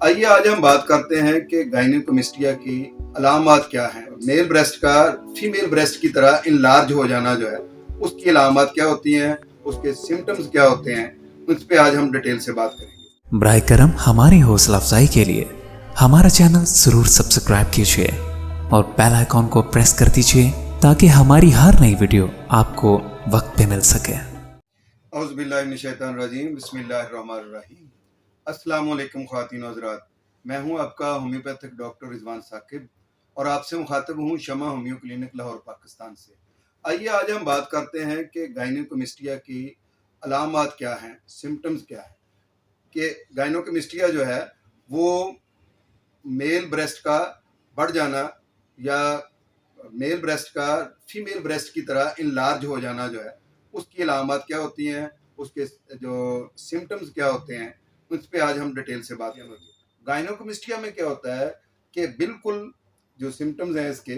आइए आज हम बात करते हैं कि गायनेकोमेस्टिया की अलामात क्या हैं। मेल ब्रेस्ट का फीमेल ब्रेस्ट की तरह इनलार्ज हो जाना जो है उसकी अलामात क्या होती हैं, उसके सिम्टम्स क्या होते हैं, उस पे आज हम डिटेल से बात करेंगे। ब्राय करम हमारी हौसला अफजाई के लिए हमारा चैनल जरूर सब्सक्राइब कीजिए और बेल आइकॉन को प्रेस कर दीजिए ताकि हमारी हर नई वीडियो आपको वक्त पे मिल सके। औज़ु बिल्लाहि मिनश शैतानिर रजीम, बिस्मिल्लाहिर रहमानिर रहीम। अस्सलामु अलैकुम ख़वातीन व हज़रात, मैं हूं आपका होम्योपैथिक डॉक्टर रिजवान साकिब और आपसे मुखातिब हूं शमा होम्यो क्लिनिक लाहौर पाकिस्तान से। आइए आज हम बात करते हैं कि गायनेकोमेस्टिया की अलामात क्या हैं, सिम्टम्स क्या हैं। कि गायनेकोमेस्टिया जो है वो मेल ब्रेस्ट का बढ़ जाना या मेल ब्रेस्ट का फीमेल ब्रेस्ट की तरह इनलार्ज हो जाना जो है उसकी अलामात क्या होती हैं, उसके जो सिम्टम्स क्या होते हैं, उस पर आज हम डिटेल से बात करेंगे। गायनेकोमेस्टिया में क्या होता है कि बिल्कुल जो सिम्टम्स हैं इसके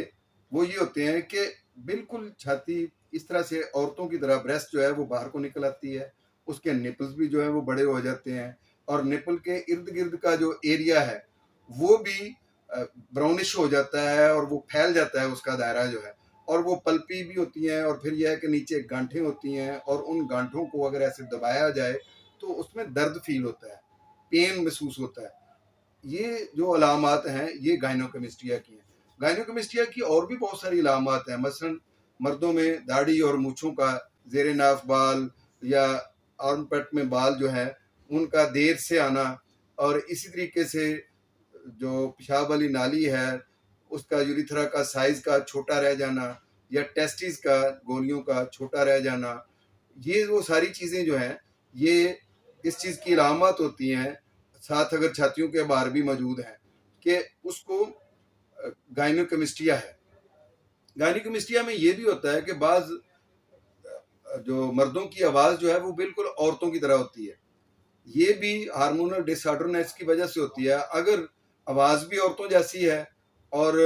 वो ये होते हैं कि बिल्कुल छाती इस तरह से औरतों की तरह ब्रेस्ट जो है वो बाहर को निकल आती है, उसके निपल्स भी जो है वो बड़े हो जाते हैं और निपल के इर्द गिर्द का जो एरिया है वो भी ब्राउनिश हो जाता है और वो फैल जाता है उसका दायरा जो है, और वो पल्पी भी होती हैं और फिर यह है कि नीचे गांठें होती हैं और उन गांठों को अगर ऐसे दबाया जाए तो उसमें दर्द फील होता है, पेन महसूस होता है। ये जो अलामात हैं ये गायनेकोमेस्टिया की हैं। गायनेकोमेस्टिया की और भी बहुत सारी अलामात हैं, मसलन मर्दों में दाढ़ी और मूछों का ज़ेरे नाफ बाल या आर्मपट में बाल जो है उनका देर से आना, और इसी तरीके से जो पेशाब वाली नाली है उसका यूरिथ्रा का साइज का छोटा रह जाना या टेस्टिस का गोलियों का छोटा रह जाना, ये वो सारी चीज़ें जो हैं ये इस चीज़ की अलामत होती हैं। साथ अगर छातियों के बाहर भी मौजूद हैं कि उसको गायनेकोमेस्टिया है। गायनेकोमेस्टिया में ये भी होता है कि बाज जो मर्दों की आवाज़ जो है वो बिल्कुल औरतों की तरह होती है, ये भी हार्मोनल डिसऑर्डरनेस की वजह से होती है। अगर आवाज़ भी औरतों जैसी है और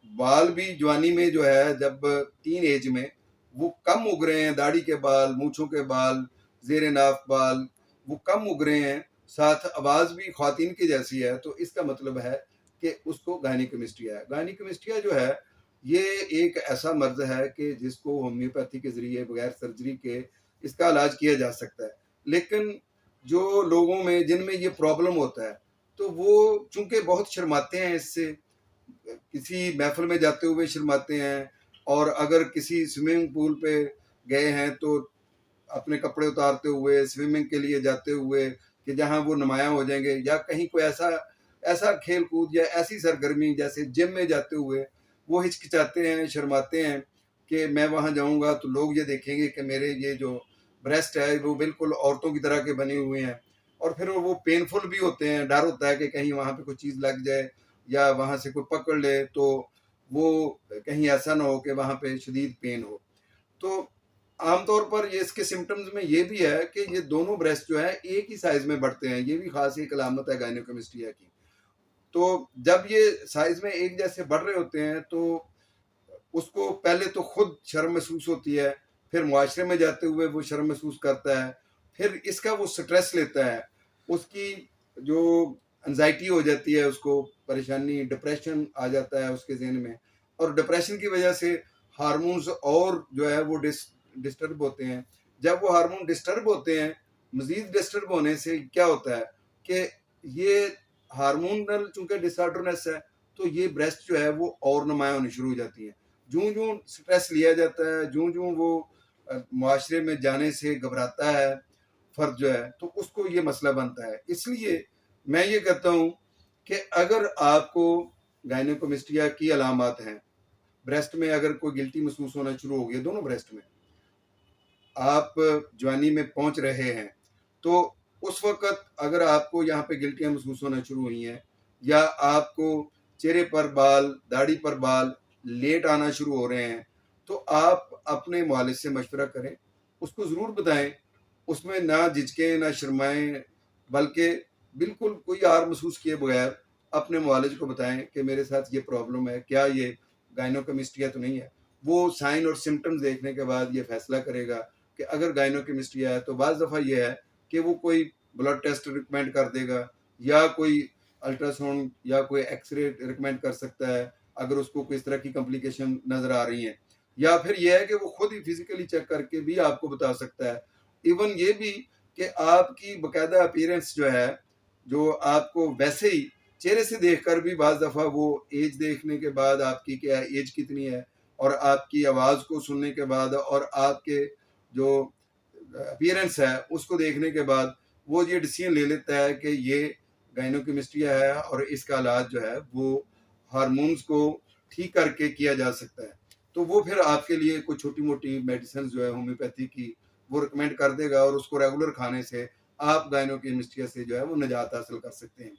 बाल भी जवानी में जो है जब टीन एज में वो कम उग रहे हैं, दाढ़ी के बाल, मूछों के बाल, ज़ेरे नाफ बाल वो कम उग रहे हैं, साथ आवाज़ भी ख्वातीन की जैसी है, तो इसका मतलब है कि उसको गायनेकोमेस्टिया है। गायनेकोमेस्टिया जो है ये एक ऐसा मर्ज है कि जिसको होम्योपैथी के ज़रिए बगैर सर्जरी के इसका इलाज किया जा सकता है। लेकिन जो लोगों में जिनमें ये प्रॉब्लम होता है तो वो चूंकि बहुत शर्माते हैं इससे, किसी महफिल में जाते हुए शर्माते हैं, और अगर किसी स्विमिंग पूल पे गए हैं तो अपने कपड़े उतारते हुए स्विमिंग के लिए जाते हुए कि जहां वो नुमायां हो जाएंगे, या कहीं कोई ऐसा ऐसा खेल कूद या ऐसी सरगर्मी जैसे जिम में जाते हुए वो हिचकिचाते हैं, शर्माते हैं कि मैं वहां जाऊंगा तो लोग ये देखेंगे कि मेरे ये जो ब्रेस्ट है वो बिल्कुल औरतों की तरह के बने हुए हैं, और फिर वो पेनफुल भी होते हैं। डर होता है कि कहीं वहां पे कोई चीज़ लग जाए या वहां से कोई पकड़ ले तो वो कहीं ऐसा ना हो कि वहां पे शदीद पेन हो। तो आमतौर पर ये इसके सिम्टम्स में ये भी है कि ये दोनों ब्रेस्ट जो है एक ही साइज में बढ़ते हैं, ये भी खास एक अलामत है गायनेकोमेस्टिया की। तो जब ये साइज में एक जैसे बढ़ रहे होते हैं तो उसको पहले तो खुद शर्म महसूस होती है, फिर मुआशरे में जाते हुए वो शर्म महसूस करता है, फिर इसका वो स्ट्रेस लेता है, उसकी जो एंजाइटी हो जाती है, उसको परेशानी डिप्रेशन आ जाता है उसके जहन में, और डिप्रेशन की वजह से हार्मोन्स और जो है वो डिस्टर्ब होते हैं। जब वो हार्मोन डिस्टर्ब होते हैं, मजीद डिस्टर्ब होने से क्या होता है कि ये हार्मोनल चूंकि डिसऑर्डरनेस है तो ये ब्रेस्ट जो है वो और नुमायाँ होनी शुरू हो जाती है। जूं जूं स्ट्रेस लिया जाता है, जूं जूं वो मुआशरे में जाने से घबराता है फर्द जो है, तो उसको ये मसला बनता है। इसलिए मैं ये कहता हूँ कि अगर आपको गायनेकोमेस्टिया की अलामात हैं, ब्रेस्ट में अगर कोई गिल्टी महसूस होना शुरू हो गया दोनों ब्रेस्ट में, आप जवानी में पहुंच रहे हैं, तो उस वक्त अगर आपको यहाँ पे गिल्टियाँ महसूस होना शुरू हुई हैं या आपको चेहरे पर बाल, दाढ़ी पर बाल लेट आना शुरू हो रहे हैं, तो आप अपने मुआलिज से मशवरा करें, उसको ज़रूर बताएं, उसमें ना झिझकें ना शर्माएं, बल्कि बिल्कुल कोई आर महसूस किए बगैर अपने मुआलिज को बताएं कि मेरे साथ ये प्रॉब्लम है, क्या ये गायनेकोमेस्टिया तो नहीं है। वो साइन और सिम्टम्स देखने के बाद ये फैसला करेगा कि अगर गायनेकोमेस्टिया है तो बाज़ दफ़ा ये है कि वो कोई ब्लड टेस्ट रिकमेंड कर देगा या कोई अल्ट्रासाउंड या कोई एक्सरे रिकमेंड कर सकता है अगर उसको किस तरह की कॉम्प्लिकेशन नज़र आ रही हैं, या फिर यह है कि वो खुद ही फिजिकली चेक करके भी आपको बता सकता है। इवन ये भी कि आपकी बाकायदा अपीयरेंस जो है, जो आपको वैसे ही चेहरे से देखकर भी बाज़ दफ़ा वो एज देखने के बाद आपकी क्या एज कितनी है, और आपकी आवाज़ को सुनने के बाद और आपके जो अपीयरेंस है उसको देखने के बाद वो ये डिसीजन ले लेता है कि ये गायनोकेमिस्ट्रिया है और इसका इलाज जो है वो हार्मोन्स को ठीक करके किया जा सकता है। तो वो फिर आपके लिए कुछ छोटी मोटी मेडिसिन जो है होम्योपैथी की वो रिकमेंड कर देगा, और उसको रेगुलर खाने से आप गायनोकेमिस्ट्रिया से जो है वो निजात हासिल कर सकते हैं।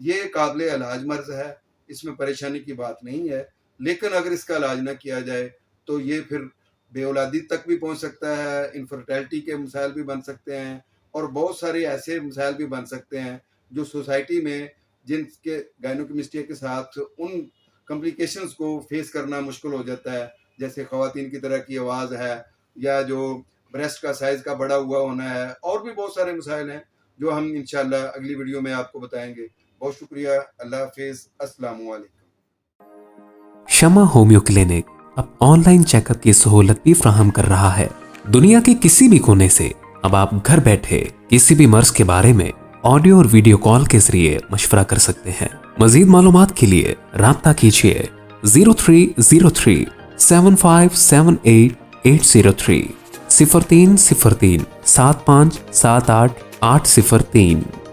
ये काबिल इलाज मर्ज है, इसमें परेशानी की बात नहीं है, लेकिन अगर इसका इलाज ना किया जाए तो ये फिर बेऔलादी तक भी पहुंच सकता है, इनफर्टिलिटी के मसाइल भी बन सकते हैं, और बहुत सारे ऐसे मसाइल भी बन सकते हैं जो सोसाइटी में जिनके गायनोकेमिस्ट्रिया के साथ उन कॉम्प्लिकेशंस को फेस करना मुश्किल हो जाता है, जैसे ख़वातीन की तरह की आवाज़ है, या जो ब्रेस्ट का साइज़ का बड़ा हुआ होना है, और भी बहुत सारे मसाइल हैं जो हम इंशाल्लाह अगली वीडियो में आपको बताएंगे। बहुत शुक्रिया, अल्लाह हाफिज़, अस्सलामु अलैकुम। शमा होम्यो क्लिनिक अब ऑनलाइन चेकअप की सहूलत भी फ्राहम कर रहा है। दुनिया के किसी भी कोने से अब आप घर बैठे किसी भी मर्ज के बारे में ऑडियो और वीडियो कॉल के जरिए मशवरा कर सकते हैं। मजीद मालूमात के लिए राब्ता कीजिए 0303 7578 803 0303 7578 803।